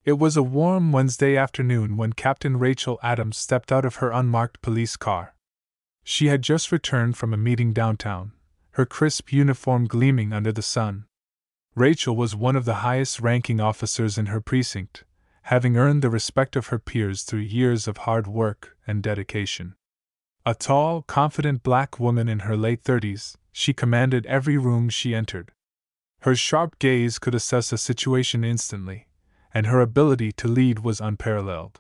It was a warm Wednesday afternoon when Captain Rachel Adams stepped out of her unmarked police car. She had just returned from a meeting downtown, her crisp uniform gleaming under the sun. Rachel was one of the highest-ranking officers in her precinct, having earned the respect of her peers through years of hard work and dedication. A tall, confident black woman in her late 30s, she commanded every room she entered. Her sharp gaze could assess a situation instantly, and her ability to lead was unparalleled.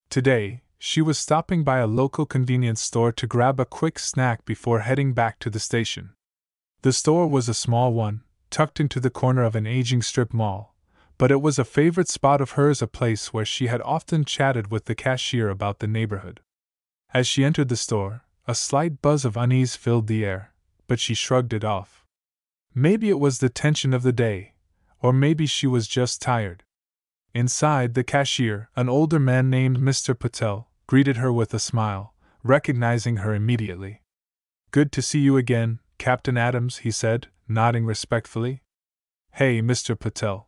Today, she was stopping by a local convenience store to grab a quick snack before heading back to the station. The store was a small one, tucked into the corner of an aging strip mall, but it was a favorite spot of hers, a place where she had often chatted with the cashier about the neighborhood. As she entered the store, a slight buzz of unease filled the air, but she shrugged it off. Maybe it was the tension of the day, or maybe she was just tired. Inside, the cashier, an older man named Mr. Patel, greeted her with a smile, recognizing her immediately. "Good to see you again, Captain Adams," he said, nodding respectfully. "Hey, Mr. Patel."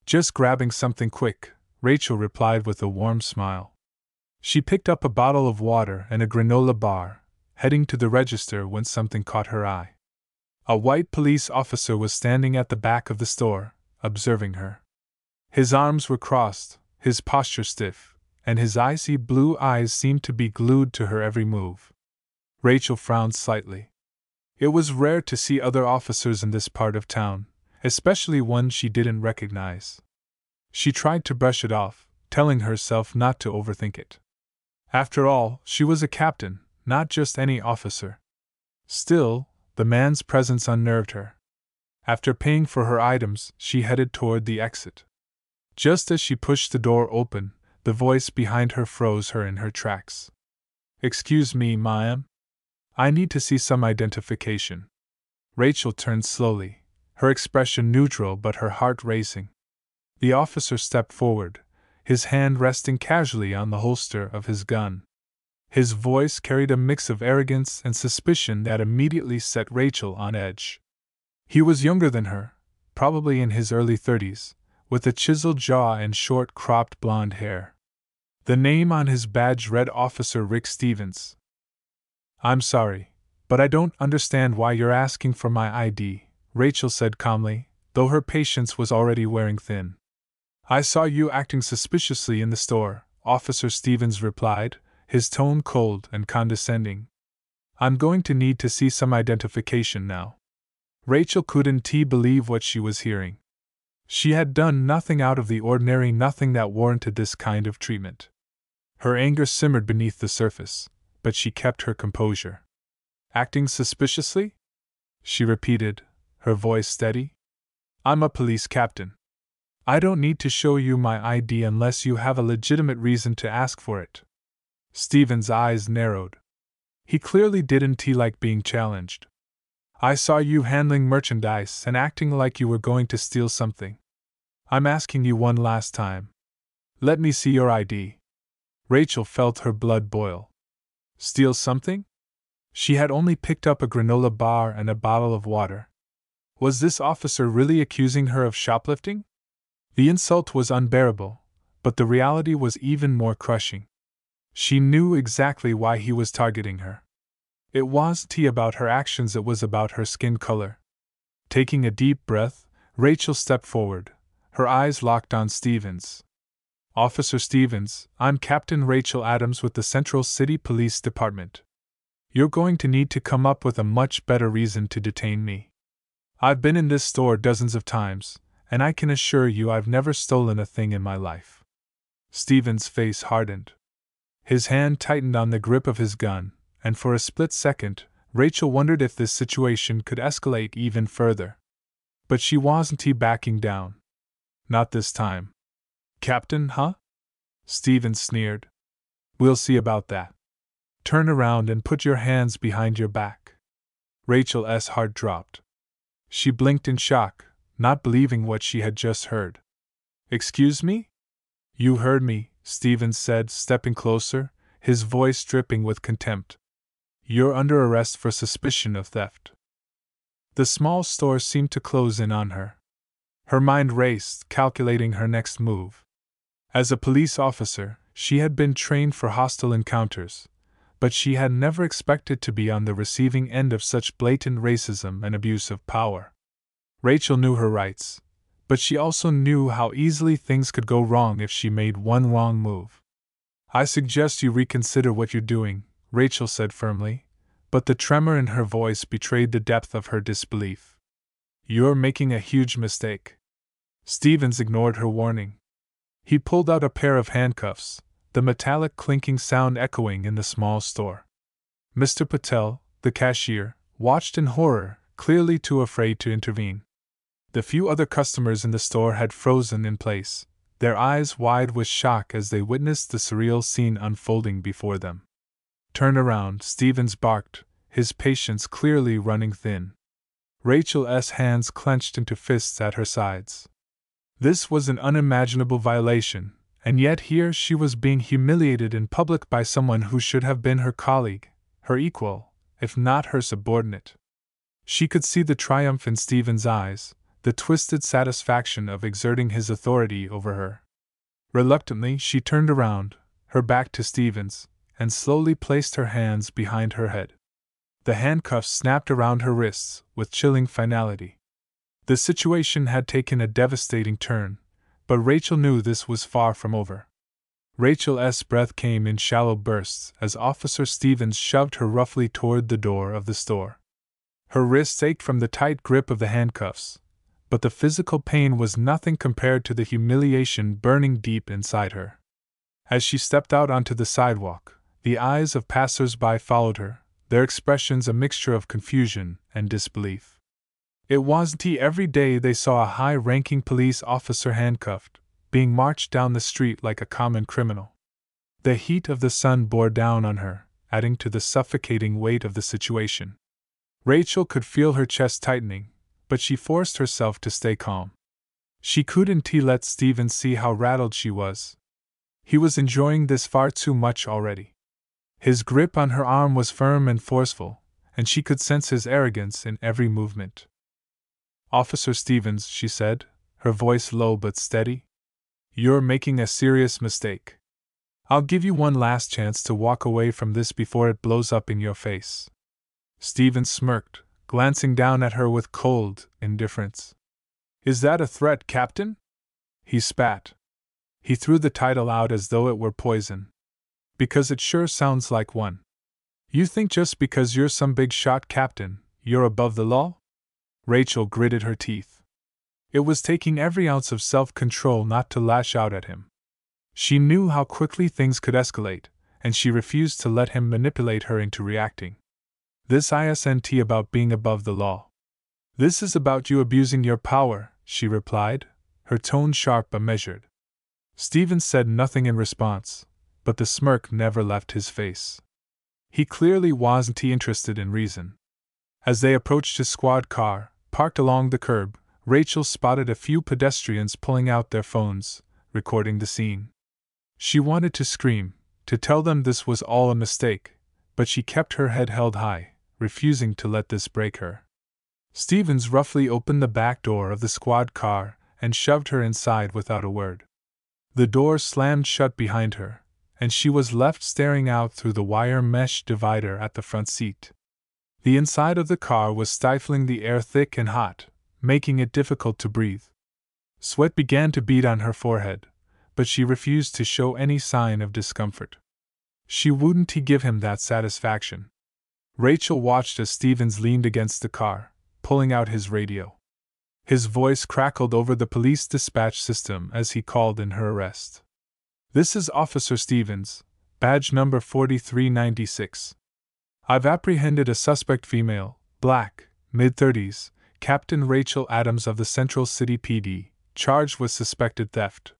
"Just grabbing something quick," Rachel replied with a warm smile. She picked up a bottle of water and a granola bar, heading to the register when something caught her eye. A white police officer was standing at the back of the store, observing her. His arms were crossed, his posture stiff, and his icy blue eyes seemed to be glued to her every move. Rachel frowned slightly. It was rare to see other officers in this part of town, especially one she didn't recognize. She tried to brush it off, telling herself not to overthink it. After all, she was a captain, not just any officer. Still, the man's presence unnerved her. After paying for her items, she headed toward the exit. Just as she pushed the door open, the voice behind her froze her in her tracks. "Excuse me, ma'am. I need to see some identification." Rachel turned slowly, her expression neutral but her heart racing. The officer stepped forward, his hand resting casually on the holster of his gun. His voice carried a mix of arrogance and suspicion that immediately set Rachel on edge. He was younger than her, probably in his early 30s, with a chiseled jaw and short cropped blonde hair. The name on his badge read Officer Rick Stevens. "I'm sorry, but I don't understand why you're asking for my ID," Rachel said calmly, though her patience was already wearing thin. "I saw you acting suspiciously in the store," Officer Stevens replied, his tone cold and condescending. "I'm going to need to see some identification now." Rachel couldn't believe what she was hearing. She had done nothing out of the ordinary, nothing that warranted this kind of treatment. Her anger simmered beneath the surface, but she kept her composure. "Acting suspiciously?" she repeated, her voice steady. "I'm a police captain. I don't need to show you my ID unless you have a legitimate reason to ask for it." Stephen's eyes narrowed. He clearly didn't like being challenged. "I saw you handling merchandise and acting like you were going to steal something. I'm asking you one last time. Let me see your ID." Rachel felt her blood boil. Steal something? She had only picked up a granola bar and a bottle of water. Was this officer really accusing her of shoplifting? The insult was unbearable, but the reality was even more crushing. She knew exactly why he was targeting her. It wasn't about her actions, it was about her skin color. Taking a deep breath, Rachel stepped forward, her eyes locked on Stevens. "Officer Stevens, I'm Captain Rachel Adams with the Central City Police Department. You're going to need to come up with a much better reason to detain me. I've been in this store dozens of times, and I can assure you I've never stolen a thing in my life." Stevens' face hardened. His hand tightened on the grip of his gun, and for a split second, Rachel wondered if this situation could escalate even further. But she wasn't backing down. Not this time. "Captain, huh?" Stevens sneered. "We'll see about that. Turn around and put your hands behind your back." Rachel's heart dropped. She blinked in shock, not believing what she had just heard. "Excuse me?" "You heard me," Stevens said, stepping closer, his voice dripping with contempt. "You're under arrest for suspicion of theft." The small store seemed to close in on her. Her mind raced, calculating her next move. As a police officer, she had been trained for hostile encounters, but she had never expected to be on the receiving end of such blatant racism and abuse of power. Rachel knew her rights, but she also knew how easily things could go wrong if she made one wrong move. "I suggest you reconsider what you're doing," Rachel said firmly, but the tremor in her voice betrayed the depth of her disbelief. "You're making a huge mistake." Stevens ignored her warning. He pulled out a pair of handcuffs, the metallic clinking sound echoing in the small store. Mr. Patel, the cashier, watched in horror, clearly too afraid to intervene. The few other customers in the store had frozen in place, their eyes wide with shock as they witnessed the surreal scene unfolding before them. "Turn around," Stevens barked, his patience clearly running thin. Rachel's hands clenched into fists at her sides. This was an unimaginable violation, and yet here she was being humiliated in public by someone who should have been her colleague, her equal, if not her subordinate. She could see the triumph in Stevens' eyes, the twisted satisfaction of exerting his authority over her. Reluctantly, she turned around, her back to Stevens, and slowly placed her hands behind her head. The handcuffs snapped around her wrists with chilling finality. The situation had taken a devastating turn, but Rachel knew this was far from over. Rachel's breath came in shallow bursts as Officer Stevens shoved her roughly toward the door of the store. Her wrists ached from the tight grip of the handcuffs, but the physical pain was nothing compared to the humiliation burning deep inside her. As she stepped out onto the sidewalk, the eyes of passers-by followed her, their expressions a mixture of confusion and disbelief. It wasn't every day they saw a high-ranking police officer handcuffed, being marched down the street like a common criminal. The heat of the sun bore down on her, adding to the suffocating weight of the situation. Rachel could feel her chest tightening, but she forced herself to stay calm. She couldn't let Stevens see how rattled she was. He was enjoying this far too much already. His grip on her arm was firm and forceful, and she could sense his arrogance in every movement. "Officer Stevens," she said, her voice low but steady, "you're making a serious mistake. I'll give you one last chance to walk away from this before it blows up in your face." Stevens smirked, glancing down at her with cold indifference. "Is that a threat, Captain?" he spat. He threw the title out as though it were poison. "Because it sure sounds like one. You think just because you're some big shot captain, you're above the law?" Rachel gritted her teeth. It was taking every ounce of self-control not to lash out at him. She knew how quickly things could escalate, and she refused to let him manipulate her into reacting. "This isn't about being above the law. This is about you abusing your power," she replied, her tone sharp but measured. Stevens said nothing in response, but the smirk never left his face. He clearly wasn't interested in reason. As they approached his squad car, parked along the curb, Rachel spotted a few pedestrians pulling out their phones, recording the scene. She wanted to scream, to tell them this was all a mistake, but she kept her head held high, refusing to let this break her. Stevens roughly opened the back door of the squad car and shoved her inside without a word. The door slammed shut behind her, and she was left staring out through the wire mesh divider at the front seat. The inside of the car was stifling the air thick and hot, making it difficult to breathe. Sweat began to bead on her forehead, but she refused to show any sign of discomfort. She wouldn't give him that satisfaction. Rachel watched as Stevens leaned against the car, pulling out his radio. His voice crackled over the police dispatch system as he called in her arrest. "This is Officer Stevens, badge number 4396. I've apprehended a suspect female, black, mid-30s, Captain Rachel Adams of the Central City PD, charged with suspected theft."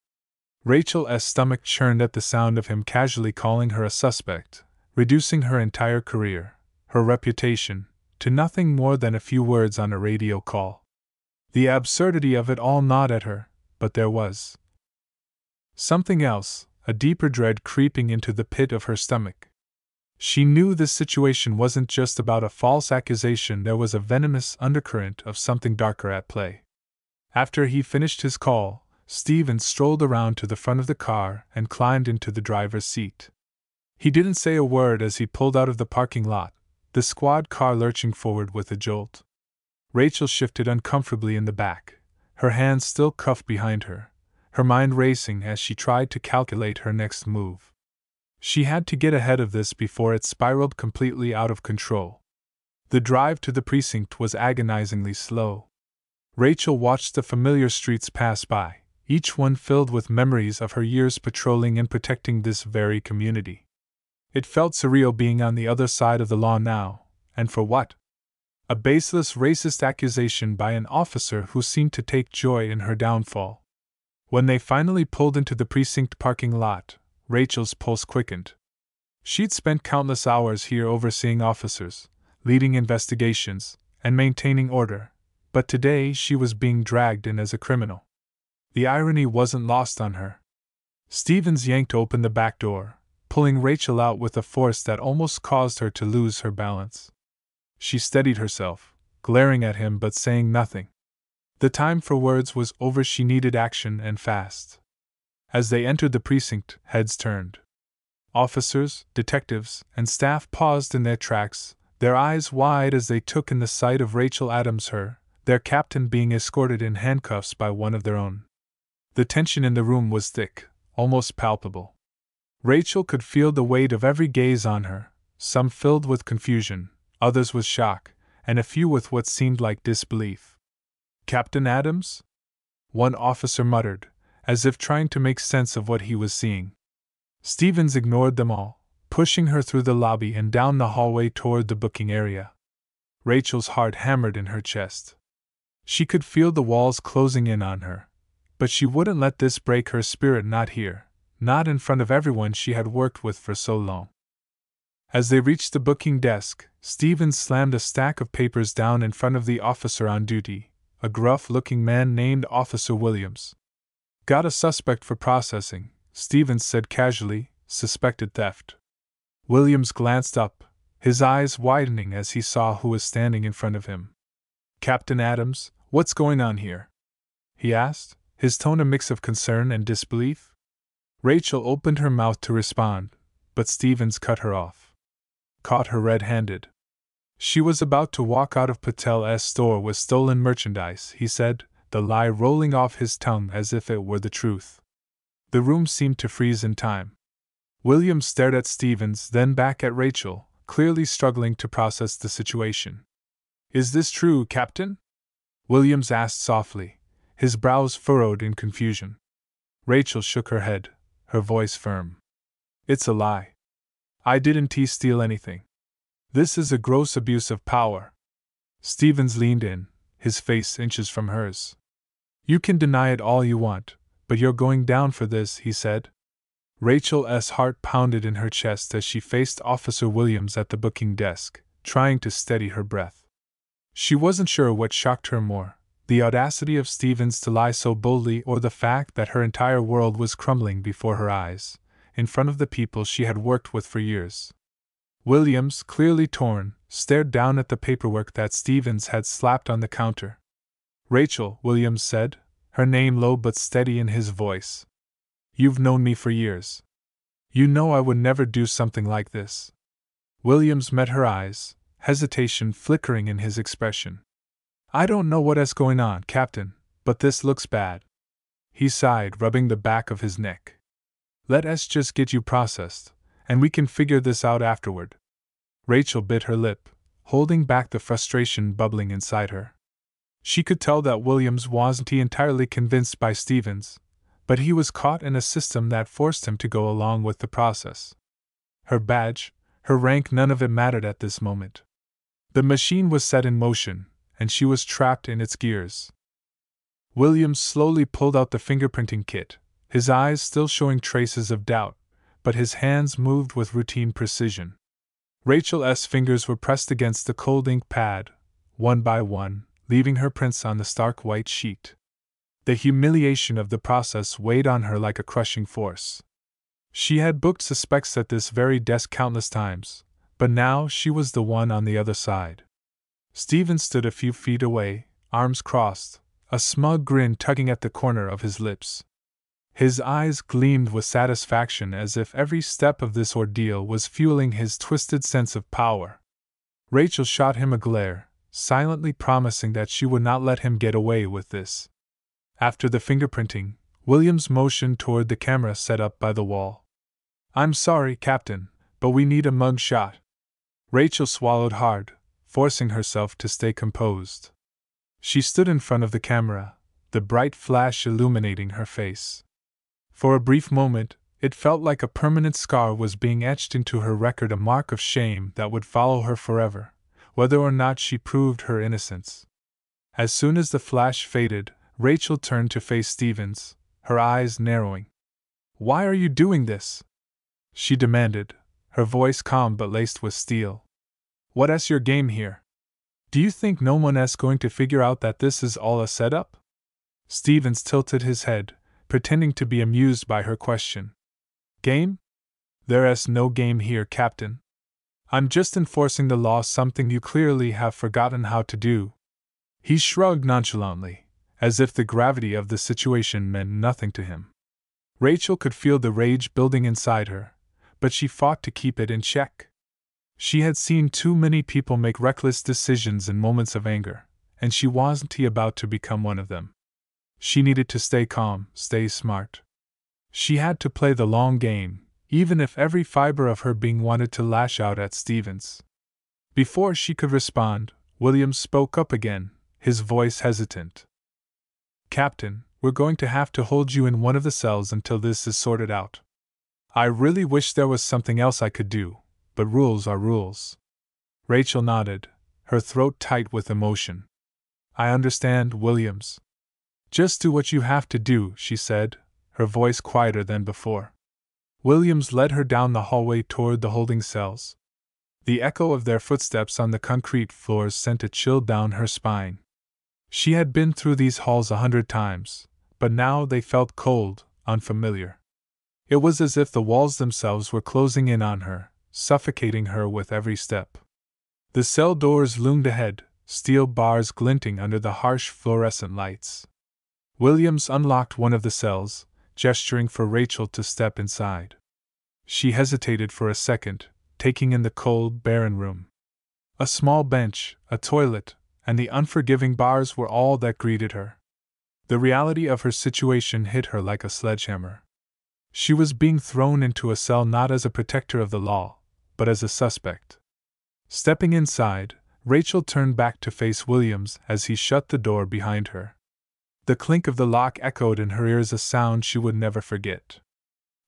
Rachel's stomach churned at the sound of him casually calling her a suspect, reducing her entire career, her reputation, to nothing more than a few words on a radio call. The absurdity of it all gnawed at her, but there was something else, a deeper dread creeping into the pit of her stomach. She knew this situation wasn't just about a false accusation, there was a venomous undercurrent of something darker at play. After he finished his call, Stevens strolled around to the front of the car and climbed into the driver's seat. He didn't say a word as he pulled out of the parking lot, the squad car lurching forward with a jolt. Rachel shifted uncomfortably in the back, her hands still cuffed behind her, her mind racing as she tried to calculate her next move. She had to get ahead of this before it spiraled completely out of control. The drive to the precinct was agonizingly slow. Rachel watched the familiar streets pass by, each one filled with memories of her years patrolling and protecting this very community. It felt surreal being on the other side of the law now, and for what? A baseless racist accusation by an officer who seemed to take joy in her downfall. When they finally pulled into the precinct parking lot, Rachel's pulse quickened. She'd spent countless hours here overseeing officers, leading investigations, and maintaining order, but today she was being dragged in as a criminal. The irony wasn't lost on her. Stevens yanked open the back door, pulling Rachel out with a force that almost caused her to lose her balance. She steadied herself, glaring at him but saying nothing. The time for words was over. She needed action, and fast. As they entered the precinct, heads turned. Officers, detectives, and staff paused in their tracks, their eyes wide as they took in the sight of Rachel Adams, their captain being escorted in handcuffs by one of their own. The tension in the room was thick, almost palpable. Rachel could feel the weight of every gaze on her, some filled with confusion, others with shock, and a few with what seemed like disbelief. "Captain Adams?" one officer muttered, as if trying to make sense of what he was seeing. Stevens ignored them all, pushing her through the lobby and down the hallway toward the booking area. Rachel's heart hammered in her chest. She could feel the walls closing in on her, but she wouldn't let this break her spirit, not here, not in front of everyone she had worked with for so long. As they reached the booking desk, Stevens slammed a stack of papers down in front of the officer on duty, a gruff-looking man named Officer Williams. "Got a suspect for processing," Stevens said casually. "Suspected theft." Williams glanced up, his eyes widening as he saw who was standing in front of him. "Captain Adams, what's going on here?" he asked, his tone a mix of concern and disbelief. Rachel opened her mouth to respond, but Stevens cut her off. Caught her red-handed. She was about to walk out of Patel's store with stolen merchandise, he said, the lie rolling off his tongue as if it were the truth. The room seemed to freeze in time. Williams stared at Stevens, then back at Rachel, clearly struggling to process the situation. "Is this true, Captain?" Williams asked softly, his brows furrowed in confusion. Rachel shook her head, her voice firm. "It's a lie. I didn't steal anything. This is a gross abuse of power." Stevens leaned in, his face inches from hers. "You can deny it all you want, but you're going down for this," he said. Rachel's heart pounded in her chest as she faced Officer Williams at the booking desk, trying to steady her breath. She wasn't sure what shocked her more, the audacity of Stevens to lie so boldly or the fact that her entire world was crumbling before her eyes, in front of the people she had worked with for years. Williams, clearly torn, stared down at the paperwork that Stevens had slapped on the counter. "Rachel," Williams said, her name low but steady in his voice. "You've known me for years. You know I would never do something like this." Williams met her eyes, hesitation flickering in his expression. "I don't know what is going on, Captain, but this looks bad." He sighed, rubbing the back of his neck. "Let us just get you processed, and we can figure this out afterward." Rachel bit her lip, holding back the frustration bubbling inside her. She could tell that Williams wasn't entirely convinced by Stevens, but he was caught in a system that forced him to go along with the process. Her badge, her rank, none of it mattered at this moment. The machine was set in motion, and she was trapped in its gears. Williams slowly pulled out the fingerprinting kit, his eyes still showing traces of doubt, but his hands moved with routine precision. Rachel's fingers were pressed against the cold ink pad, one by one, leaving her prints on the stark white sheet. The humiliation of the process weighed on her like a crushing force. She had booked suspects at this very desk countless times, but now she was the one on the other side. Stevens stood a few feet away, arms crossed, a smug grin tugging at the corner of his lips. His eyes gleamed with satisfaction as if every step of this ordeal was fueling his twisted sense of power. Rachel shot him a glare, silently promising that she would not let him get away with this. After the fingerprinting, Williams motioned toward the camera set up by the wall. "I'm sorry, Captain, but we need a mug shot." Rachel swallowed hard, forcing herself to stay composed. She stood in front of the camera, the bright flash illuminating her face. For a brief moment, it felt like a permanent scar was being etched into her record, a mark of shame that would follow her forever, whether or not she proved her innocence. As soon as the flash faded, Rachel turned to face Stevens, her eyes narrowing. "Why are you doing this?" she demanded, her voice calm but laced with steel. "What's your game here? Do you think no one is going to figure out that this is all a setup?" Stevens tilted his head, pretending to be amused by her question. "Game? There's no game here, Captain. I'm just enforcing the law, something you clearly have forgotten how to do." He shrugged nonchalantly, as if the gravity of the situation meant nothing to him. Rachel could feel the rage building inside her, but she fought to keep it in check. She had seen too many people make reckless decisions in moments of anger, and she wasn't about to become one of them. She needed to stay calm, stay smart. She had to play the long game, even if every fiber of her being wanted to lash out at Stevens. Before she could respond, Williams spoke up again, his voice hesitant. "Captain, we're going to have to hold you in one of the cells until this is sorted out. I really wish there was something else I could do, but rules are rules." Rachel nodded, her throat tight with emotion. "I understand, Williams. Just do what you have to do," she said, her voice quieter than before. Williams led her down the hallway toward the holding cells. The echo of their footsteps on the concrete floors sent a chill down her spine. She had been through these halls 100 times, but now they felt cold, unfamiliar. It was as if the walls themselves were closing in on her, suffocating her with every step. The cell doors loomed ahead, steel bars glinting under the harsh fluorescent lights. Williams unlocked one of the cells, gesturing for Rachel to step inside. She hesitated for a second, taking in the cold, barren room. A small bench, a toilet, and the unforgiving bars were all that greeted her. The reality of her situation hit her like a sledgehammer. She was being thrown into a cell not as a protector of the law, but as a suspect. Stepping inside, Rachel turned back to face Williams as he shut the door behind her. The clink of the lock echoed in her ears, a sound she would never forget.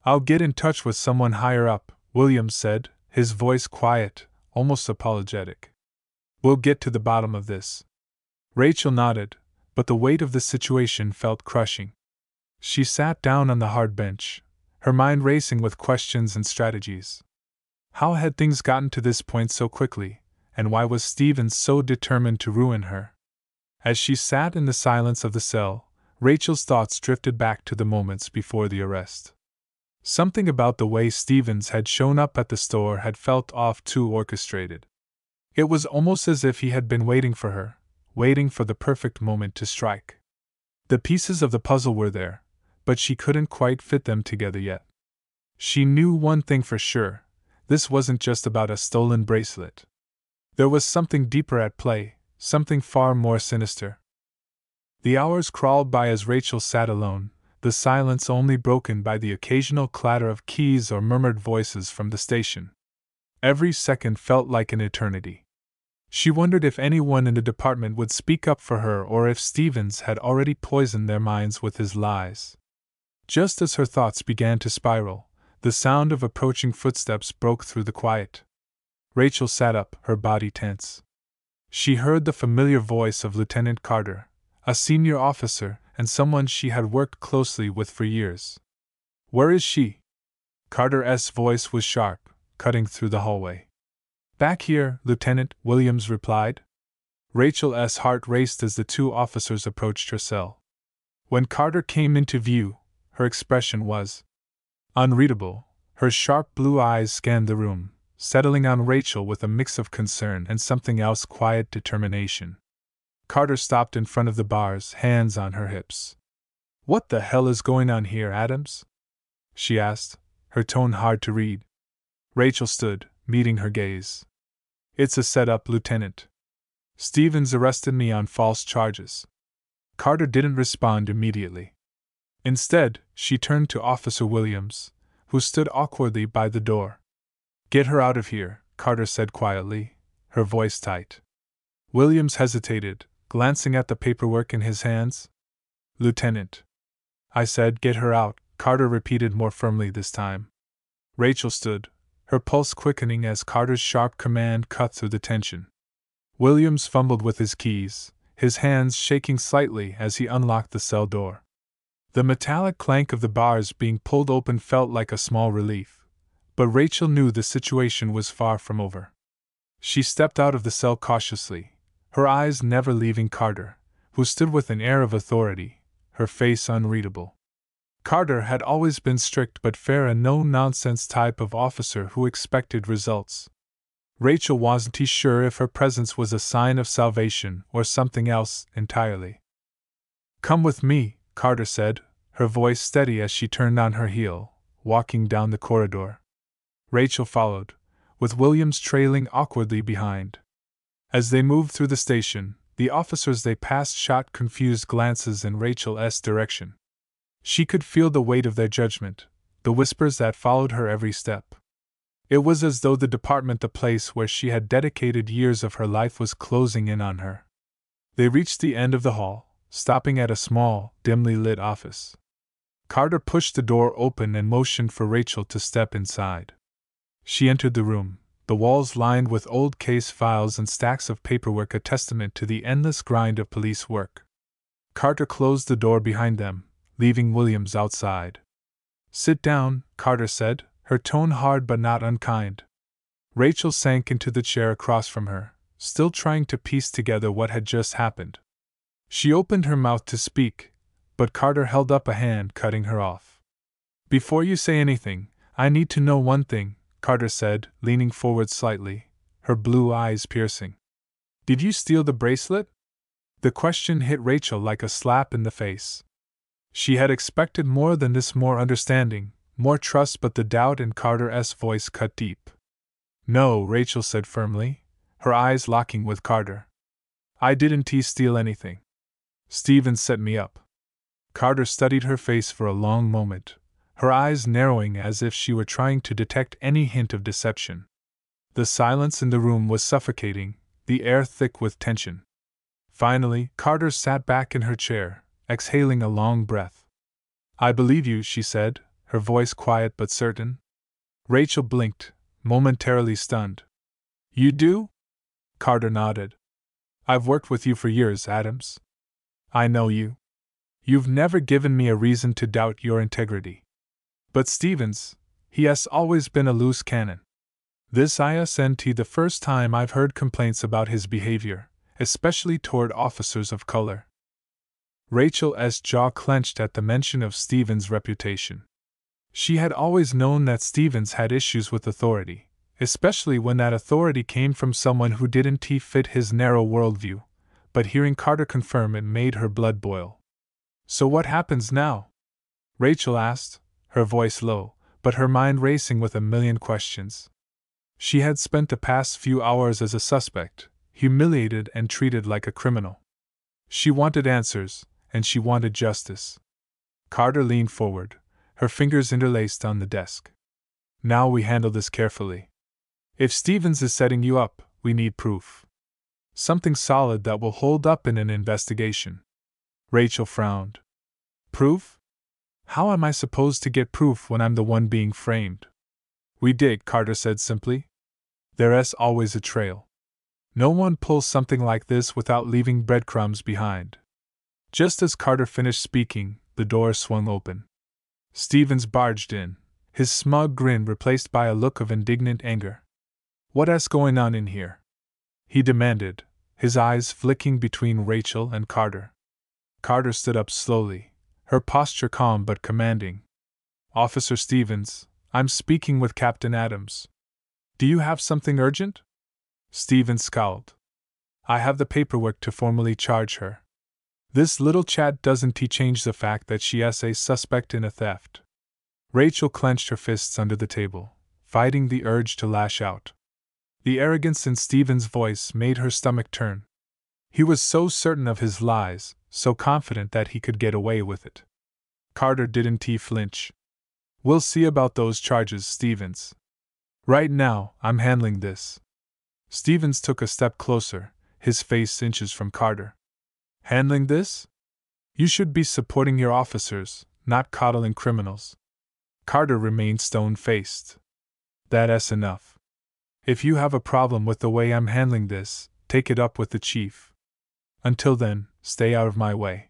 "I'll get in touch with someone higher up," Williams said, his voice quiet, almost apologetic. "We'll get to the bottom of this." Rachel nodded, but the weight of the situation felt crushing. She sat down on the hard bench, her mind racing with questions and strategies. How had things gotten to this point so quickly, and why was Stevens so determined to ruin her? As she sat in the silence of the cell, Rachel's thoughts drifted back to the moments before the arrest. Something about the way Stevens had shown up at the store had felt off, too orchestrated. It was almost as if he had been waiting for her, waiting for the perfect moment to strike. The pieces of the puzzle were there, but she couldn't quite fit them together yet. She knew one thing for sure: this wasn't just about a stolen bracelet. There was something deeper at play, something far more sinister. The hours crawled by as Rachel sat alone, the silence only broken by the occasional clatter of keys or murmured voices from the station. Every second felt like an eternity. She wondered if anyone in the department would speak up for her, or if Stevens had already poisoned their minds with his lies. Just as her thoughts began to spiral, the sound of approaching footsteps broke through the quiet. Rachel sat up, her body tense. She heard the familiar voice of Lieutenant Carter, a senior officer and someone she had worked closely with for years. "Where is she?" Carter's voice was sharp, cutting through the hallway. "Back here, Lieutenant," Williams replied. Rachel's heart raced as the two officers approached her cell. When Carter came into view, her expression was unreadable. Her sharp blue eyes scanned the room, settling on Rachel with a mix of concern and something else, quiet determination. Carter stopped in front of the bars, hands on her hips. "What the hell is going on here, Adams?" she asked, her tone hard to read. Rachel stood, meeting her gaze. "It's a setup, Lieutenant. Stevens arrested me on false charges." Carter didn't respond immediately. Instead, she turned to Officer Williams, who stood awkwardly by the door. "Get her out of here," Carter said quietly, her voice tight. Williams hesitated, glancing at the paperwork in his hands. "Lieutenant," I said, "get her out," Carter repeated more firmly this time. Rachel stood, her pulse quickening as Carter's sharp command cut through the tension. Williams fumbled with his keys, his hands shaking slightly as he unlocked the cell door. The metallic clank of the bars being pulled open felt like a small relief, but Rachel knew the situation was far from over. She stepped out of the cell cautiously, her eyes never leaving Carter, who stood with an air of authority, her face unreadable. Carter had always been strict but fair, a no-nonsense type of officer who expected results. Rachel wasn't sure if her presence was a sign of salvation or something else entirely. "Come with me," Carter said, her voice steady as she turned on her heel, walking down the corridor. Rachel followed, with Williams trailing awkwardly behind. As they moved through the station, the officers they passed shot confused glances in Rachel's direction. She could feel the weight of their judgment, the whispers that followed her every step. It was as though the department, the place where she had dedicated years of her life, was closing in on her. They reached the end of the hall, stopping at a small, dimly lit office. Carter pushed the door open and motioned for Rachel to step inside. She entered the room, the walls lined with old case files and stacks of paperwork, a testament to the endless grind of police work. Carter closed the door behind them, leaving Williams outside. "Sit down," Carter said, her tone hard but not unkind. Rachel sank into the chair across from her, still trying to piece together what had just happened. She opened her mouth to speak, but Carter held up a hand, cutting her off. "Before you say anything, I need to know one thing," Carter said, leaning forward slightly, her blue eyes piercing. "Did you steal the bracelet?" The question hit Rachel like a slap in the face. She had expected more than this, more understanding, more trust, but the doubt in Carter's voice cut deep. "No," Rachel said firmly, her eyes locking with Carter. "I didn't steal anything. Stevens set me up." Carter studied her face for a long moment, her eyes narrowing as if she were trying to detect any hint of deception. The silence in the room was suffocating, the air thick with tension. Finally, Carter sat back in her chair, exhaling a long breath. "I believe you," she said, her voice quiet but certain. Rachel blinked, momentarily stunned. "You do?" Carter nodded. "I've worked with you for years, Adams. I know you. You've never given me a reason to doubt your integrity. But Stevens, he has always been a loose cannon. This isn't the first time I've heard complaints about his behavior, especially toward officers of color." Rachel's jaw clenched at the mention of Stevens' reputation. She had always known that Stevens had issues with authority, especially when that authority came from someone who didn't fit his narrow worldview, but hearing Carter confirm it made her blood boil. "So what happens now?" Rachel asked, her voice low, but her mind racing with a million questions. She had spent the past few hours as a suspect, humiliated and treated like a criminal. She wanted answers, and she wanted justice. Carter leaned forward, her fingers interlaced on the desk. "Now we handle this carefully. If Stevens is setting you up, we need proof. Something solid that will hold up in an investigation." Rachel frowned. "Proof? How am I supposed to get proof when I'm the one being framed?" "We dig," Carter said simply. "There's always a trail. No one pulls something like this without leaving breadcrumbs behind." Just as Carter finished speaking, the door swung open. Stevens barged in, his smug grin replaced by a look of indignant anger. "What's going on in here?" he demanded, his eyes flicking between Rachel and Carter. Carter stood up slowly, her posture calm but commanding. "Officer Stevens, I'm speaking with Captain Adams. Do you have something urgent?" Stevens scowled. I have the paperwork to formally charge her. This little chat doesn't change the fact that she is a suspect in a theft. Rachel clenched her fists under the table, fighting the urge to lash out. The arrogance in Stephen's voice made her stomach turn. He was so certain of his lies, so confident that he could get away with it. Carter didn't flinch. We'll see about those charges, Stevens. Right now, I'm handling this. Stevens took a step closer, his face inches from Carter. Handling this? You should be supporting your officers, not coddling criminals. Carter remained stone-faced. That's enough. If you have a problem with the way I'm handling this, take it up with the chief. Until then, stay out of my way.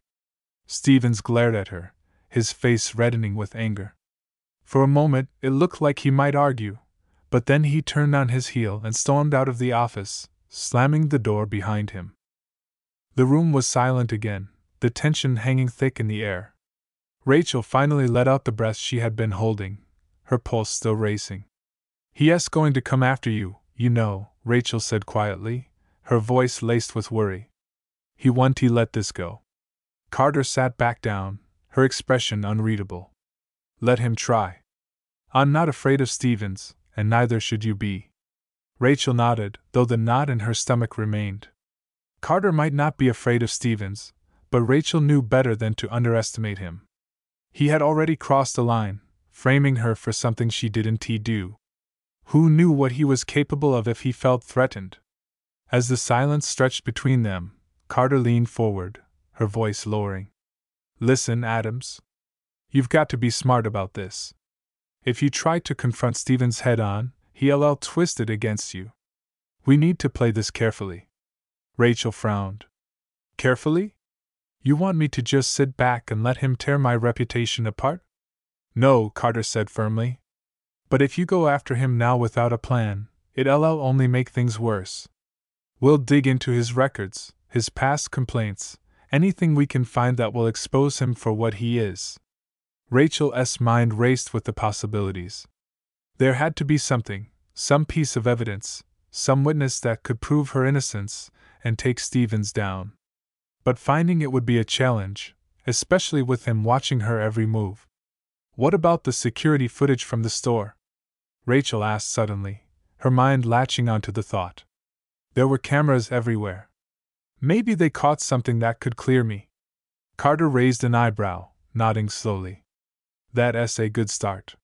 Stevens glared at her, his face reddening with anger. For a moment, it looked like he might argue, but then he turned on his heel and stormed out of the office, slamming the door behind him. The room was silent again, the tension hanging thick in the air. Rachel finally let out the breath she had been holding, her pulse still racing. He's going to come after you, you know, Rachel said quietly, her voice laced with worry. He won't let this go. Carter sat back down, her expression unreadable. Let him try. I'm not afraid of Stevens, and neither should you be. Rachel nodded, though the knot in her stomach remained. Carter might not be afraid of Stevens, but Rachel knew better than to underestimate him. He had already crossed a line, framing her for something she didn't do. Who knew what he was capable of if he felt threatened? As the silence stretched between them, Carter leaned forward, her voice lowering. Listen, Adams. You've got to be smart about this. If you try to confront Stevens head-on, he'll twist it against you. We need to play this carefully. Rachel frowned. Carefully? You want me to just sit back and let him tear my reputation apart? No, Carter said firmly. But if you go after him now without a plan, it'll only make things worse. We'll dig into his records, his past complaints, anything we can find that will expose him for what he is. Rachel's mind raced with the possibilities. There had to be something, some piece of evidence, some witness that could prove her innocence and take Stevens down. But finding it would be a challenge, especially with him watching her every move. What about the security footage from the store? Rachel asked suddenly, her mind latching onto the thought. There were cameras everywhere. Maybe they caught something that could clear me. Carter raised an eyebrow, nodding slowly. That's a good start.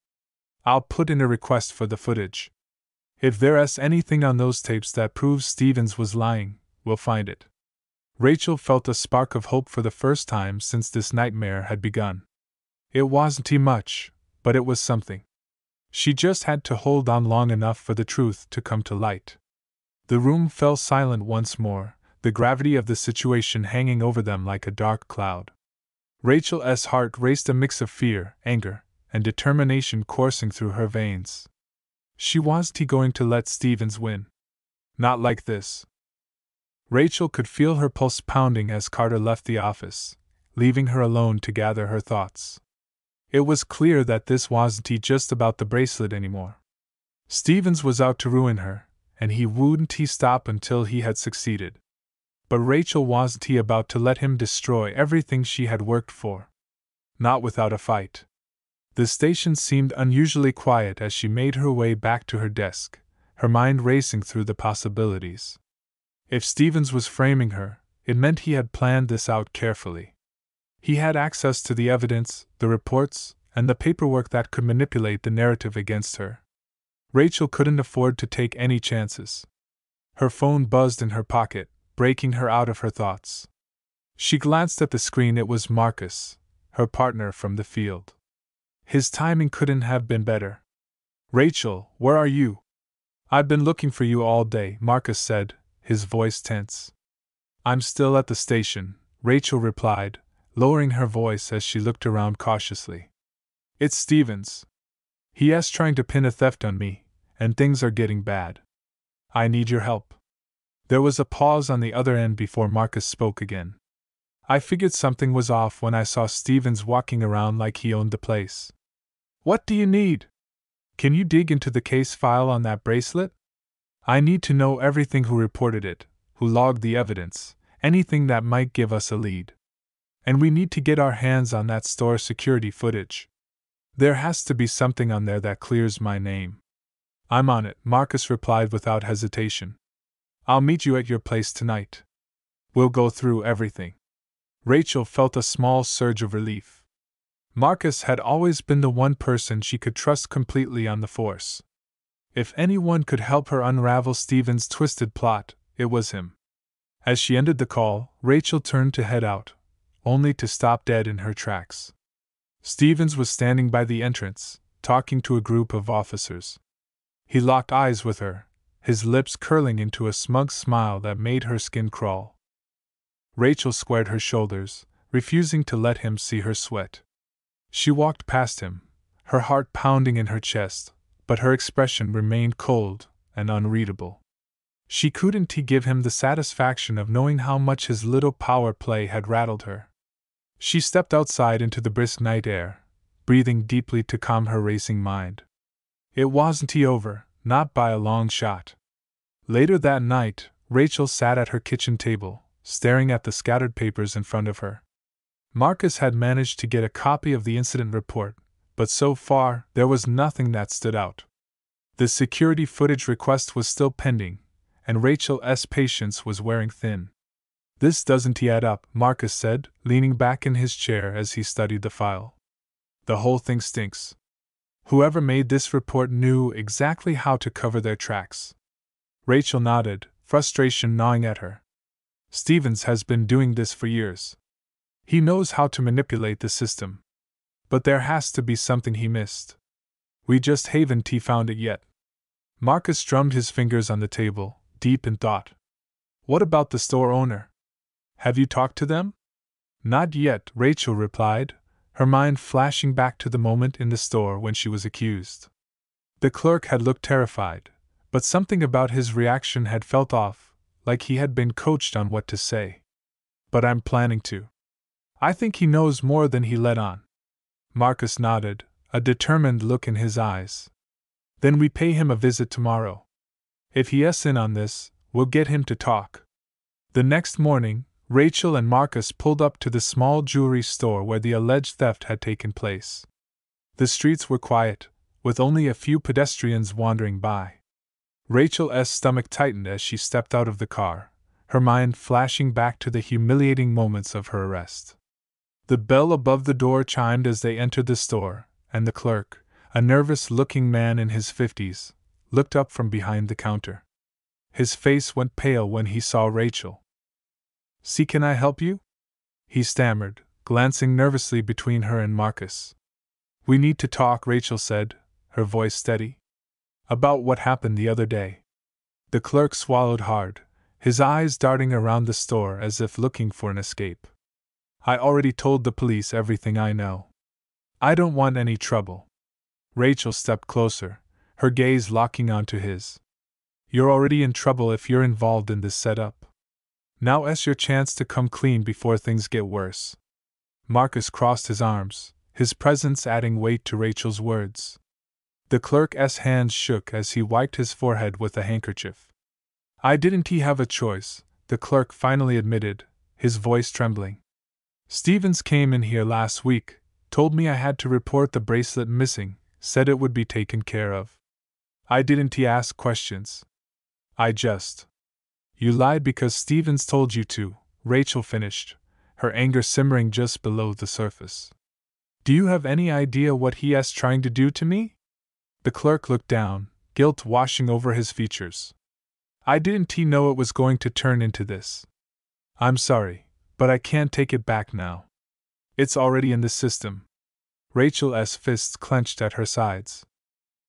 I'll put in a request for the footage. If there's anything on those tapes that proves Stevens was lying, we'll find it. Rachel felt a spark of hope for the first time since this nightmare had begun. It wasn't much, but it was something. She just had to hold on long enough for the truth to come to light. The room fell silent once more, the gravity of the situation hanging over them like a dark cloud. Rachel's heart raced, a mix of fear, anger, and determination coursing through her veins. She wasn't going to let Stevens win. Not like this. Rachel could feel her pulse pounding as Carter left the office, leaving her alone to gather her thoughts. It was clear that this wasn't just about the bracelet anymore. Stevens was out to ruin her, and he wouldn't stop until he had succeeded. But Rachel wasn't about to let him destroy everything she had worked for. Not without a fight. The station seemed unusually quiet as she made her way back to her desk, her mind racing through the possibilities. If Stevens was framing her, it meant he had planned this out carefully. He had access to the evidence, the reports, and the paperwork that could manipulate the narrative against her. Rachel couldn't afford to take any chances. Her phone buzzed in her pocket, breaking her out of her thoughts. She glanced at the screen. It was Marcus, her partner from the field. His timing couldn't have been better. Rachel, where are you? I've been looking for you all day, Marcus said, his voice tense. I'm still at the station, Rachel replied, lowering her voice as she looked around cautiously. It's Stevens. He's trying to pin a theft on me, and things are getting bad. I need your help. There was a pause on the other end before Marcus spoke again. I figured something was off when I saw Stevens walking around like he owned the place. What do you need? Can you dig into the case file on that bracelet? I need to know everything: who reported it, who logged the evidence, anything that might give us a lead. And we need to get our hands on that store security footage. There has to be something on there that clears my name. I'm on it, Marcus replied without hesitation. I'll meet you at your place tonight. We'll go through everything. Rachel felt a small surge of relief. Marcus had always been the one person she could trust completely on the force. If anyone could help her unravel Stephen's twisted plot, it was him. As she ended the call, Rachel turned to head out, only to stop dead in her tracks. Stevens was standing by the entrance, talking to a group of officers. He locked eyes with her, his lips curling into a smug smile that made her skin crawl. Rachel squared her shoulders, refusing to let him see her sweat. She walked past him, her heart pounding in her chest, but her expression remained cold and unreadable. She couldn't give him the satisfaction of knowing how much his little power play had rattled her. She stepped outside into the brisk night air, breathing deeply to calm her racing mind. It wasn't over, not by a long shot. Later that night, Rachel sat at her kitchen table, staring at the scattered papers in front of her. Marcus had managed to get a copy of the incident report, but so far there was nothing that stood out. The security footage request was still pending, and Rachel's patience was wearing thin. This doesn't add up, Marcus said, leaning back in his chair as he studied the file. The whole thing stinks. Whoever made this report knew exactly how to cover their tracks. Rachel nodded, frustration gnawing at her. Stevens has been doing this for years. He knows how to manipulate the system. But there has to be something he missed. We just haven't found it yet. Marcus drummed his fingers on the table, deep in thought. What about the store owner? Have you talked to them? Not yet, Rachel replied, her mind flashing back to the moment in the store when she was accused. The clerk had looked terrified, but something about his reaction had felt off, like he had been coached on what to say. But I'm planning to. I think he knows more than he let on. Marcus nodded, a determined look in his eyes. Then we pay him a visit tomorrow. If he's in on this, we'll get him to talk. The next morning, Rachel and Marcus pulled up to the small jewelry store where the alleged theft had taken place. The streets were quiet, with only a few pedestrians wandering by. Rachel's stomach tightened as she stepped out of the car, her mind flashing back to the humiliating moments of her arrest. The bell above the door chimed as they entered the store, and the clerk, a nervous-looking man in his 50s, looked up from behind the counter. His face went pale when he saw Rachel. "See, can I help you?" he stammered, glancing nervously between her and Marcus. "We need to talk," Rachel said, her voice steady. "About what happened the other day." The clerk swallowed hard, his eyes darting around the store as if looking for an escape. "I already told the police everything I know. I don't want any trouble." Rachel stepped closer, her gaze locking onto his. "You're already in trouble if you're involved in this setup. Now's your chance to come clean before things get worse." Marcus crossed his arms, his presence adding weight to Rachel's words. The clerk's hands shook as he wiped his forehead with a handkerchief. "I didn't have a choice," the clerk finally admitted, his voice trembling. "Stevens came in here last week, told me I had to report the bracelet missing, said it would be taken care of. I didn't ask questions. I just—" "You lied because Stevens told you to," Rachel finished, her anger simmering just below the surface. "Do you have any idea what he's trying to do to me?" The clerk looked down, guilt washing over his features. "I didn't know it was going to turn into this. I'm sorry, but I can't take it back now. It's already in the system." Rachel's fists clenched at her sides.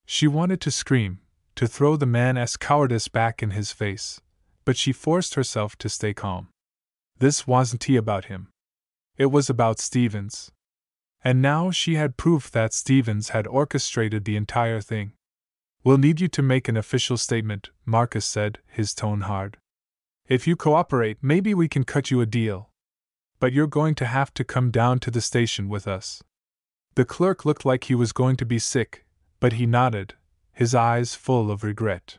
She wanted to scream, to throw the man's cowardice back in his face, but she forced herself to stay calm. This wasn't about him. It was about Stevens. And now she had proof that Stevens had orchestrated the entire thing. "We'll need you to make an official statement," Marcus said, his tone hard. "If you cooperate, maybe we can cut you a deal. But you're going to have to come down to the station with us." The clerk looked like he was going to be sick, but he nodded, his eyes full of regret.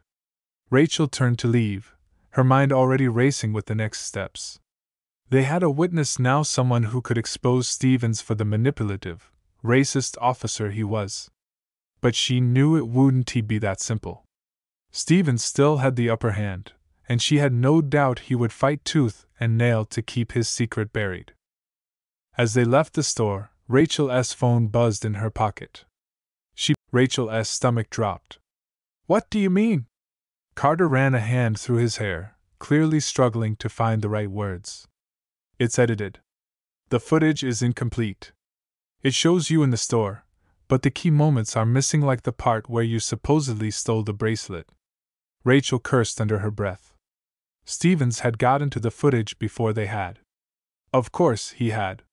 Rachel turned to leave, her mind already racing with the next steps. They had a witness now, someone who could expose Stevens for the manipulative, racist officer he was. But she knew it wouldn't be that simple. Stevens still had the upper hand, and she had no doubt he would fight tooth and nail to keep his secret buried. As they left the store, Rachel's phone buzzed in her pocket. Rachel's stomach dropped. "What do you mean?" Carter ran a hand through his hair, clearly struggling to find the right words. "It's edited. The footage is incomplete. It shows you in the store, but the key moments are missing, like the part where you supposedly stole the bracelet." Rachel cursed under her breath. Stevens had gotten to the footage before they had. Of course he had.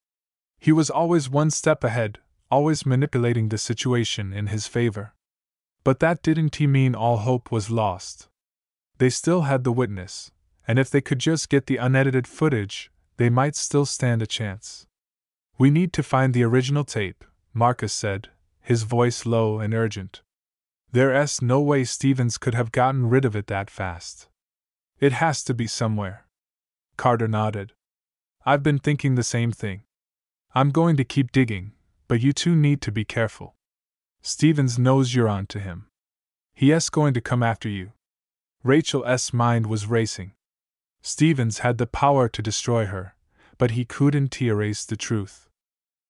He was always one step ahead, always manipulating the situation in his favor. But that didn't mean all hope was lost. They still had the witness, and if they could just get the unedited footage, they might still stand a chance. "We need to find the original tape," Marcus said, his voice low and urgent. "There's no way Stevens could have gotten rid of it that fast. It has to be somewhere." Carter nodded. "I've been thinking the same thing. I'm going to keep digging, but you two need to be careful. Stevens knows you're on to him. He's going to come after you." Rachel's mind was racing. Stevens had the power to destroy her, but he couldn't erase the truth.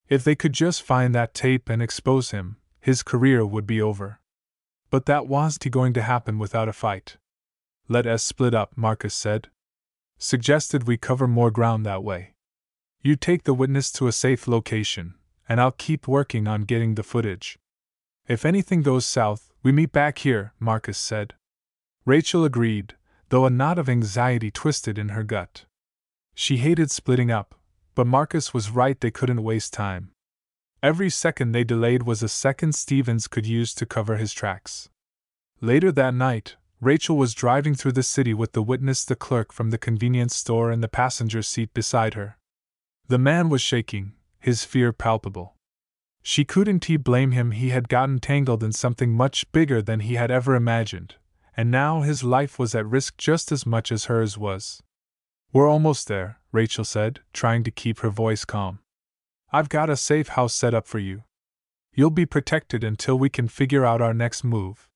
If they could just find that tape and expose him, his career would be over. But that wasn't going to happen without a fight. "Let us split up," Marcus said. "Suggested we cover more ground that way. You take the witness to a safe location, and I'll keep working on getting the footage. If anything goes south, we meet back here," Marcus said. Rachel agreed, though a knot of anxiety twisted in her gut. She hated splitting up, but Marcus was right, they couldn't waste time. Every second they delayed was a second Stevens could use to cover his tracks. Later that night, Rachel was driving through the city with the witness, the clerk from the convenience store, in the passenger seat beside her. The man was shaking, his fear palpable. She couldn't blame him, he had gotten tangled in something much bigger than he had ever imagined, and now his life was at risk just as much as hers was. "We're almost there," Rachel said, trying to keep her voice calm. "I've got a safe house set up for you. You'll be protected until we can figure out our next move."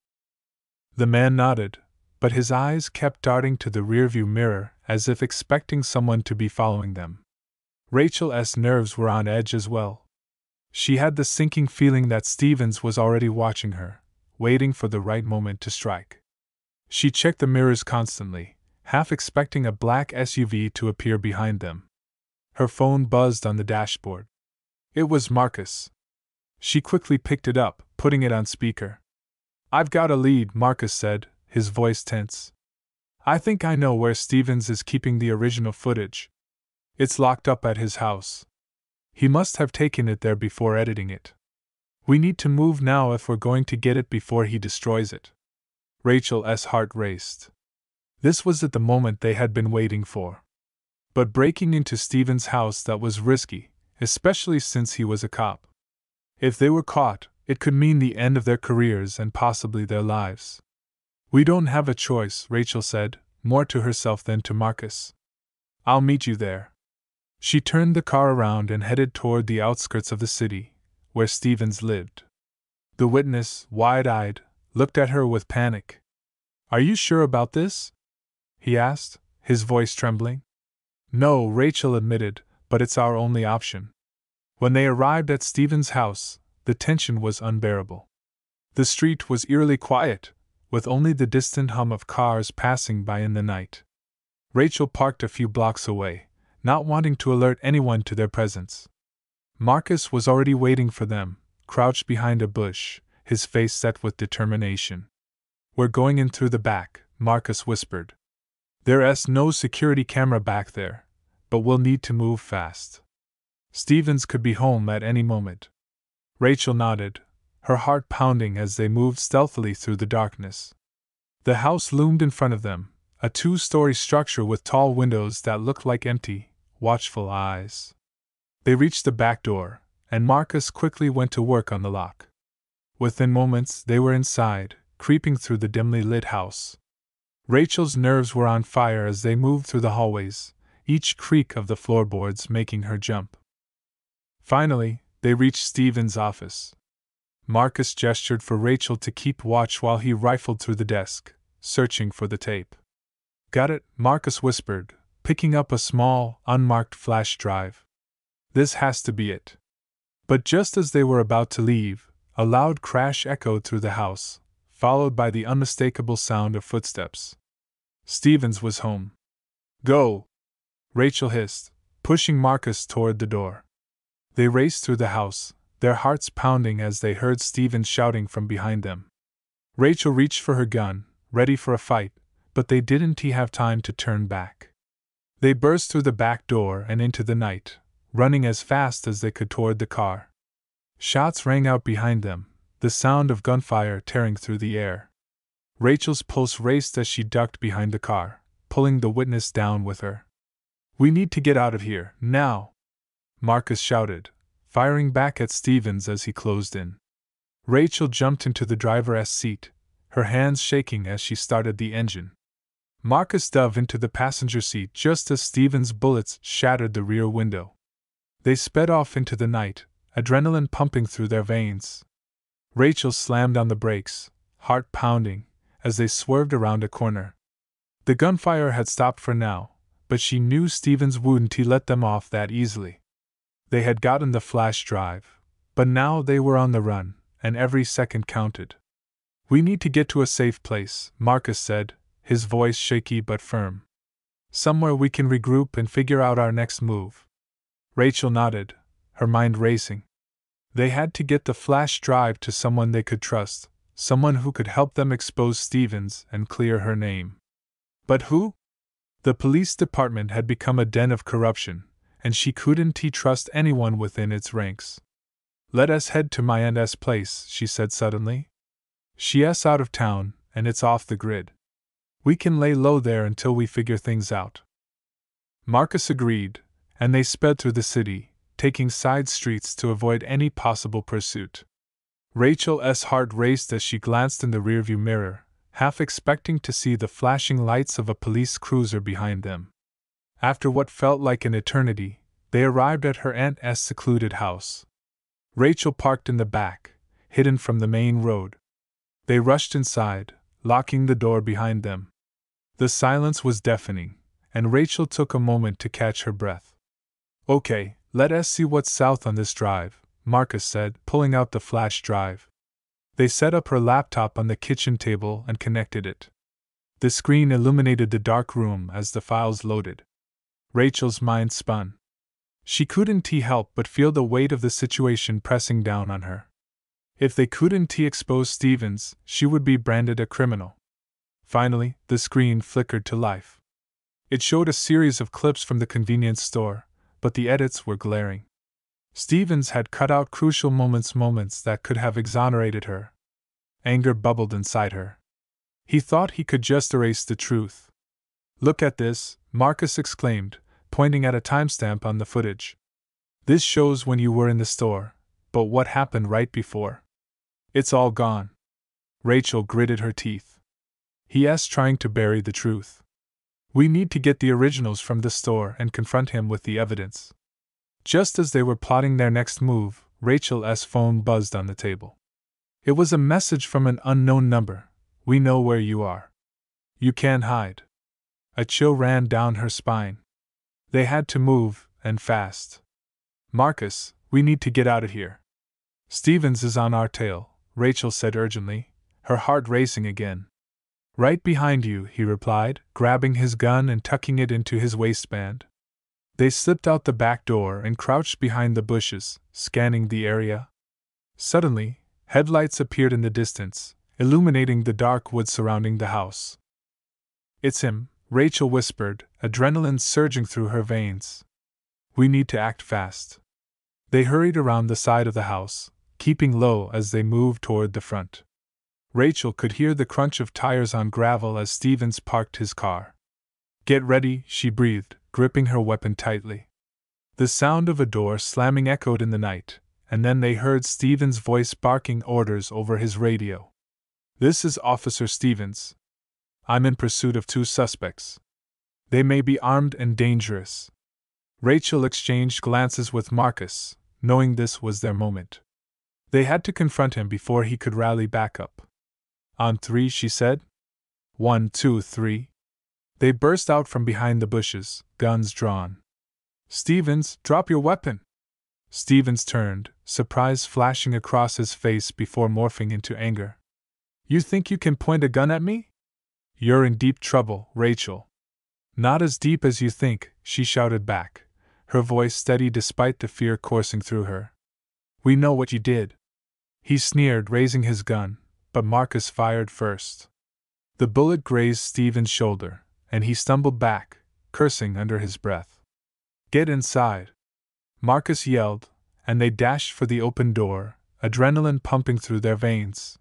The man nodded, but his eyes kept darting to the rearview mirror as if expecting someone to be following them. Rachel's nerves were on edge as well. She had the sinking feeling that Stevens was already watching her, waiting for the right moment to strike. She checked the mirrors constantly, half expecting a black SUV to appear behind them. Her phone buzzed on the dashboard. It was Marcus. She quickly picked it up, putting it on speaker. "I've got a lead," Marcus said, his voice tense. "I think I know where Stevens is keeping the original footage. It's locked up at his house. He must have taken it there before editing it. We need to move now if we're going to get it before he destroys it." Rachel's heart raced. This was at the moment they had been waiting for. But breaking into Stevens' house, that was risky, especially since he was a cop. If they were caught, it could mean the end of their careers and possibly their lives. "We don't have a choice," Rachel said, more to herself than to Marcus. "I'll meet you there." She turned the car around and headed toward the outskirts of the city, where Stevens lived. The witness, wide-eyed, looked at her with panic. "Are you sure about this?" he asked, his voice trembling. "No," Rachel admitted, "but it's our only option." When they arrived at Stevens' house, the tension was unbearable. The street was eerily quiet, with only the distant hum of cars passing by in the night. Rachel parked a few blocks away, not wanting to alert anyone to their presence. Marcus was already waiting for them, crouched behind a bush, his face set with determination. "We're going in through the back," Marcus whispered. "There's no security camera back there, but we'll need to move fast. Stevens could be home at any moment." Rachel nodded, her heart pounding as they moved stealthily through the darkness. The house loomed in front of them, a two-story structure with tall windows that looked like empty, watchful eyes. They reached the back door, and Marcus quickly went to work on the lock. Within moments they were inside, creeping through the dimly lit house. Rachel's nerves were on fire as they moved through the hallways, each creak of the floorboards making her jump. Finally, they reached Stephen's office. Marcus gestured for Rachel to keep watch while he rifled through the desk, searching for the tape. "Got it," Marcus whispered, picking up a small, unmarked flash drive. "This has to be it." But just as they were about to leave, a loud crash echoed through the house, followed by the unmistakable sound of footsteps. Stevens was home. "Go!" Rachel hissed, pushing Marcus toward the door. They raced through the house, their hearts pounding as they heard Stevens shouting from behind them. Rachel reached for her gun, ready for a fight, but they didn't have time to turn back. They burst through the back door and into the night, running as fast as they could toward the car. Shots rang out behind them, the sound of gunfire tearing through the air. Rachel's pulse raced as she ducked behind the car, pulling the witness down with her. "We need to get out of here, now!" Marcus shouted, firing back at Stevens as he closed in. Rachel jumped into the driver's seat, her hands shaking as she started the engine. Marcus dove into the passenger seat just as Stevens' bullets shattered the rear window. They sped off into the night, adrenaline pumping through their veins. Rachel slammed on the brakes, heart pounding, as they swerved around a corner. The gunfire had stopped for now, but she knew Stevens wouldn't let them off that easily. They had gotten the flash drive, but now they were on the run, and every second counted. "We need to get to a safe place," Marcus said, his voice shaky but firm. "Somewhere we can regroup and figure out our next move." Rachel nodded, her mind racing. They had to get the flash drive to someone they could trust, someone who could help them expose Stevens and clear her name. But who? The police department had become a den of corruption, and she couldn't trust anyone within its ranks. "Let us head to my aunt's place," she said suddenly. "She's out of town, and it's off the grid. We can lay low there until we figure things out." Marcus agreed, and they sped through the city, taking side streets to avoid any possible pursuit. Rachel's heart raced as she glanced in the rearview mirror, half expecting to see the flashing lights of a police cruiser behind them. After what felt like an eternity, they arrived at her aunt's secluded house. Rachel parked in the back, hidden from the main road. They rushed inside, locking the door behind them. The silence was deafening, and Rachel took a moment to catch her breath. "Okay, let us see what's south on this drive," Marcus said, pulling out the flash drive. They set up her laptop on the kitchen table and connected it. The screen illuminated the dark room as the files loaded. Rachel's mind spun. She couldn't help but feel the weight of the situation pressing down on her. If they couldn't expose Stevens, she would be branded a criminal. Finally, the screen flickered to life. It showed a series of clips from the convenience store, but the edits were glaring. Stevens had cut out crucial moments that could have exonerated her. Anger bubbled inside her. He thought he could just erase the truth. "Look at this," Marcus exclaimed, pointing at a timestamp on the footage. "This shows when you were in the store, but what happened right before? It's all gone." Rachel gritted her teeth. "He's trying to bury the truth. We need to get the originals from the store and confront him with the evidence." Just as they were plotting their next move, Rachel's phone buzzed on the table. It was a message from an unknown number. "We know where you are. You can't hide." A chill ran down her spine. They had to move, and fast. "Marcus, we need to get out of here." "Stevens is on our tail," Rachel said urgently, her heart racing again. "Right behind you," he replied, grabbing his gun and tucking it into his waistband. They slipped out the back door and crouched behind the bushes, scanning the area. Suddenly, headlights appeared in the distance, illuminating the dark woods surrounding the house. "It's him," Rachel whispered, adrenaline surging through her veins. "We need to act fast." They hurried around the side of the house, keeping low as they moved toward the front. Rachel could hear the crunch of tires on gravel as Stevens parked his car. "Get ready," she breathed, gripping her weapon tightly. The sound of a door slamming echoed in the night, and then they heard Stevens' voice barking orders over his radio. "This is Officer Stevens. I'm in pursuit of two suspects. They may be armed and dangerous. Rachel exchanged glances with Marcus, knowing this was their moment. They had to confront him before he could rally back up. On three, she said. 1, 2, 3. They burst out from behind the bushes, guns drawn. Stevens, drop your weapon! Stevens turned, surprise flashing across his face before morphing into anger. You think you can point a gun at me? You're in deep trouble, Rachel. Not as deep as you think, she shouted back, her voice steady despite the fear coursing through her. We know what you did. He sneered, raising his gun, but Marcus fired first. The bullet grazed Stevens' shoulder, and he stumbled back, cursing under his breath. Get inside! Marcus yelled, and they dashed for the open door, adrenaline pumping through their veins.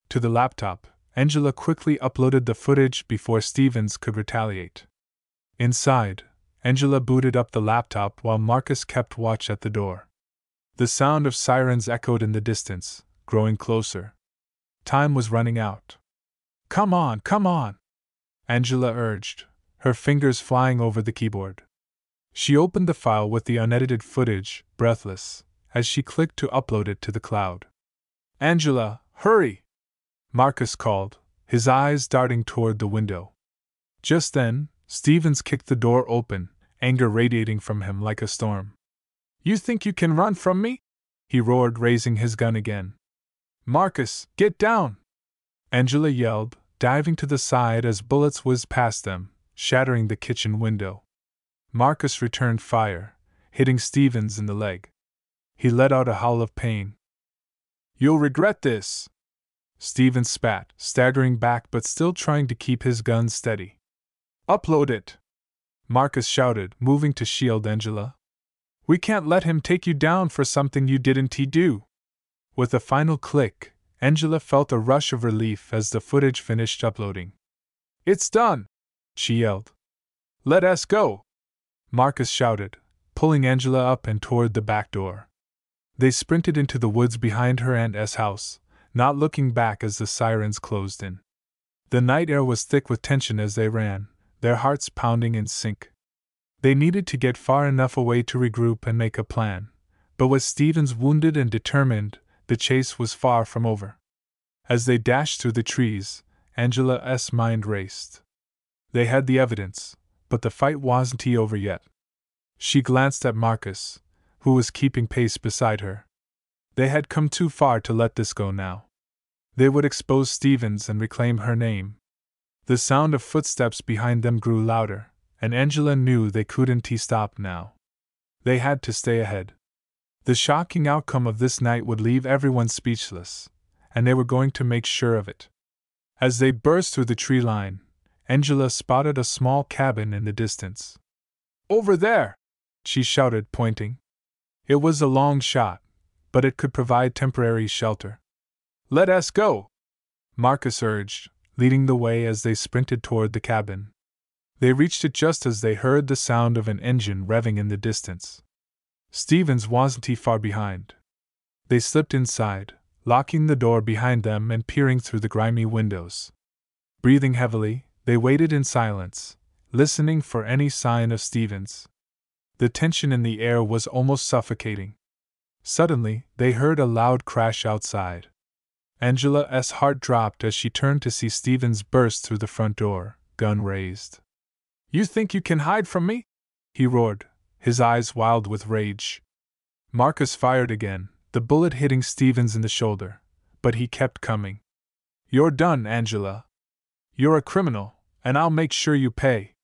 To the laptop, Angela quickly uploaded the footage before Stevens could retaliate. Inside, Angela booted up the laptop while Marcus kept watch at the door. The sound of sirens echoed in the distance, growing closer. Time was running out. Come on, come on! Angela urged, her fingers flying over the keyboard. She opened the file with the unedited footage, breathless, as she clicked to upload it to the cloud. Angela, hurry! Marcus called, his eyes darting toward the window. Just then, Stevens kicked the door open, anger radiating from him like a storm. You think you can run from me? He roared, raising his gun again. Marcus, get down! Angela yelled, diving to the side as bullets whizzed past them, shattering the kitchen window. Marcus returned fire, hitting Stevens in the leg. He let out a howl of pain. You'll regret this! Stevens spat, staggering back but still trying to keep his gun steady. Upload it! Marcus shouted, moving to shield Angela. We can't let him take you down for something you didn't do. With a final click, Angela felt a rush of relief as the footage finished uploading. It's done! She yelled. Let us go! Marcus shouted, pulling Angela up and toward the back door. They sprinted into the woods behind her aunt's house, not looking back as the sirens closed in. The night air was thick with tension as they ran, their hearts pounding in sync. They needed to get far enough away to regroup and make a plan, but with Stevens wounded and determined, the chase was far from over. As they dashed through the trees, Angela's mind raced. They had the evidence, but the fight wasn't over yet. She glanced at Marcus, who was keeping pace beside her. They had come too far to let this go now. They would expose Stevens and reclaim her name. The sound of footsteps behind them grew louder, and Angela knew they couldn't stop now. They had to stay ahead. The shocking outcome of this night would leave everyone speechless, and they were going to make sure of it. As they burst through the tree line, Angela spotted a small cabin in the distance. Over there! She shouted, pointing. It was a long shot, but it could provide temporary shelter. Let us go! Marcus urged, leading the way as they sprinted toward the cabin. They reached it just as they heard the sound of an engine revving in the distance. Stevens wasn't far behind. They slipped inside, locking the door behind them and peering through the grimy windows. Breathing heavily, they waited in silence, listening for any sign of Stevens. The tension in the air was almost suffocating. Suddenly, they heard a loud crash outside. Angela's heart dropped as she turned to see Stevens burst through the front door, gun raised. You think you can hide from me? He roared, his eyes wild with rage. Marcus fired again, the bullet hitting Stevens in the shoulder, but he kept coming. You're done, Angela. You're a criminal, and I'll make sure you pay.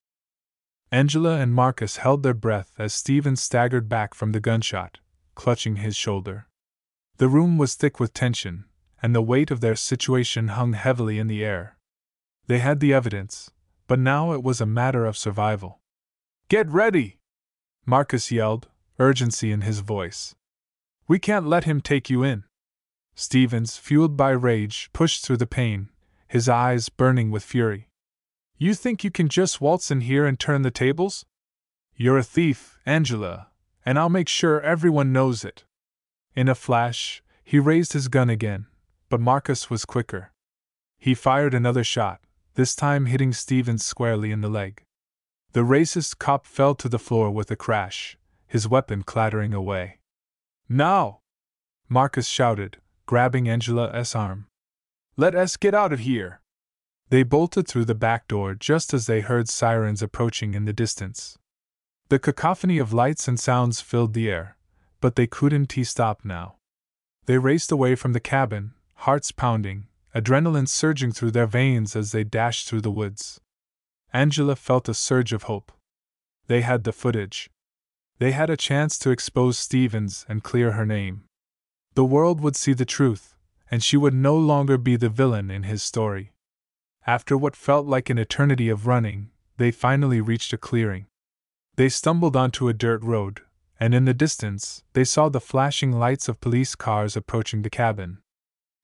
Angela and Marcus held their breath as Stevens staggered back from the gunshot, clutching his shoulder. The room was thick with tension, and the weight of their situation hung heavily in the air. They had the evidence, but now it was a matter of survival. Get ready! Marcus yelled, urgency in his voice. We can't let him take you in. Stevens, fueled by rage, pushed through the pain, his eyes burning with fury. You think you can just waltz in here and turn the tables? You're a thief, Angela, and I'll make sure everyone knows it. In a flash, he raised his gun again, but Marcus was quicker. He fired another shot, this time hitting Stevens squarely in the leg. The racist cop fell to the floor with a crash, his weapon clattering away. "Now!" Marcus shouted, grabbing Angela's arm. "Let us get out of here!" They bolted through the back door just as they heard sirens approaching in the distance. The cacophony of lights and sounds filled the air, but they couldn't stop now. They raced away from the cabin, hearts pounding, adrenaline surging through their veins as they dashed through the woods. Angela felt a surge of hope. They had the footage. They had a chance to expose Stevens and clear her name. The world would see the truth, and she would no longer be the villain in his story. After what felt like an eternity of running, they finally reached a clearing. They stumbled onto a dirt road, and in the distance, they saw the flashing lights of police cars approaching the cabin.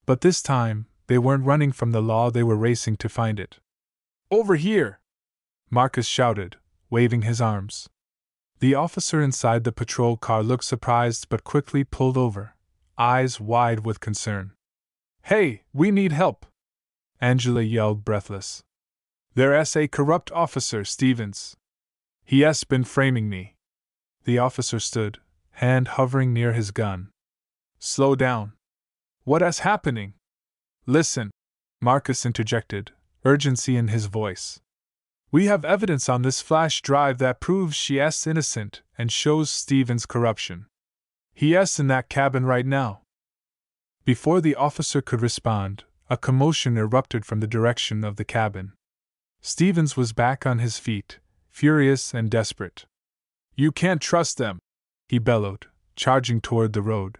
But this time, they weren't running from the law, they were racing to find it. "Over here!" Marcus shouted, waving his arms. The officer inside the patrol car looked surprised but quickly pulled over, eyes wide with concern. "Hey, we need help!" Angela yelled, breathless. "There's a corrupt officer, Stevens. He has been framing me." The officer stood, hand hovering near his gun. "Slow down. What is happening?" "Listen," Marcus interjected, urgency in his voice. "We have evidence on this flash drive that proves she is innocent and shows Stevens' corruption. He is in that cabin right now." Before the officer could respond, a commotion erupted from the direction of the cabin. Stevens was back on his feet, furious and desperate. "You can't trust them," he bellowed, charging toward the road.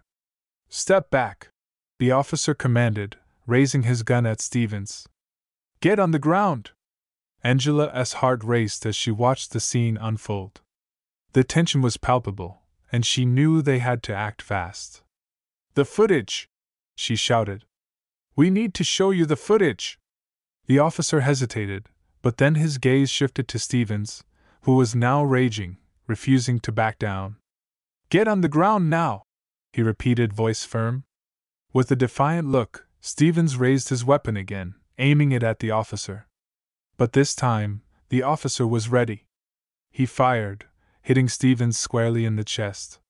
"Step back," the officer commanded, raising his gun at Stevens. "Get on the ground!" Angela's heart raced as she watched the scene unfold. The tension was palpable, and she knew they had to act fast. "The footage!" she shouted. "We need to show you the footage!" The officer hesitated, but then his gaze shifted to Stevens, who was now raging, refusing to back down. "Get on the ground now!" he repeated, voice firm. With a defiant look, Stevens raised his weapon again, aiming it at the officer. But this time, the officer was ready. He fired, hitting Stevens squarely in the chest.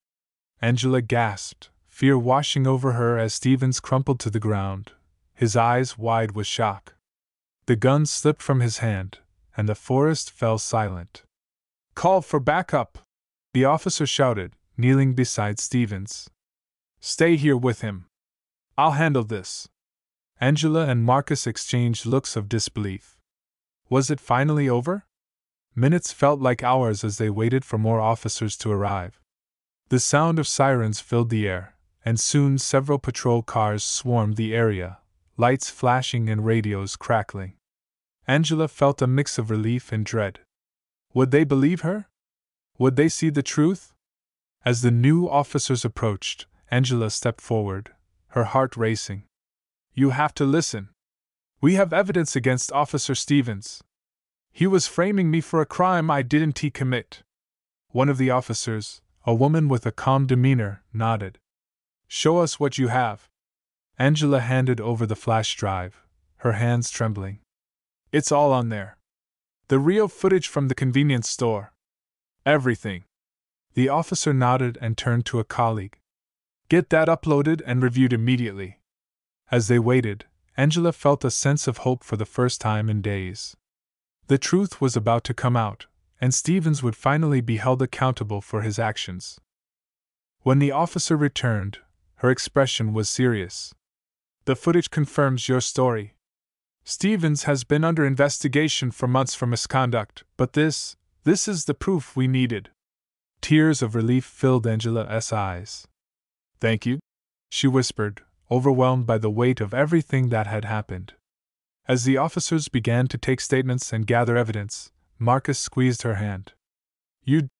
Angela gasped, fear washing over her as Stevens crumpled to the ground, his eyes wide with shock. The gun slipped from his hand, and the forest fell silent. "Call for backup!" the officer shouted, kneeling beside Stevens. "Stay here with him. I'll handle this." Angela and Marcus exchanged looks of disbelief. Was it finally over? Minutes felt like hours as they waited for more officers to arrive. The sound of sirens filled the air, and soon several patrol cars swarmed the area, lights flashing and radios crackling. Angela felt a mix of relief and dread. Would they believe her? Would they see the truth? As the new officers approached, Angela stepped forward, her heart racing. "You have to listen. We have evidence against Officer Stevens. He was framing me for a crime I didn't commit." One of the officers, a woman with a calm demeanor, nodded. "Show us what you have." Angela handed over the flash drive, her hands trembling. "It's all on there. The real footage from the convenience store. Everything." The officer nodded and turned to a colleague. "Get that uploaded and reviewed immediately." As they waited, Angela felt a sense of hope for the first time in days. The truth was about to come out, and Stevens would finally be held accountable for his actions. When the officer returned, her expression was serious. "The footage confirms your story. Stevens has been under investigation for months for misconduct, but this is the proof we needed." Tears of relief filled Angela's eyes. "Thank you," she whispered, overwhelmed by the weight of everything that had happened. As the officers began to take statements and gather evidence, Marcus squeezed her hand. "You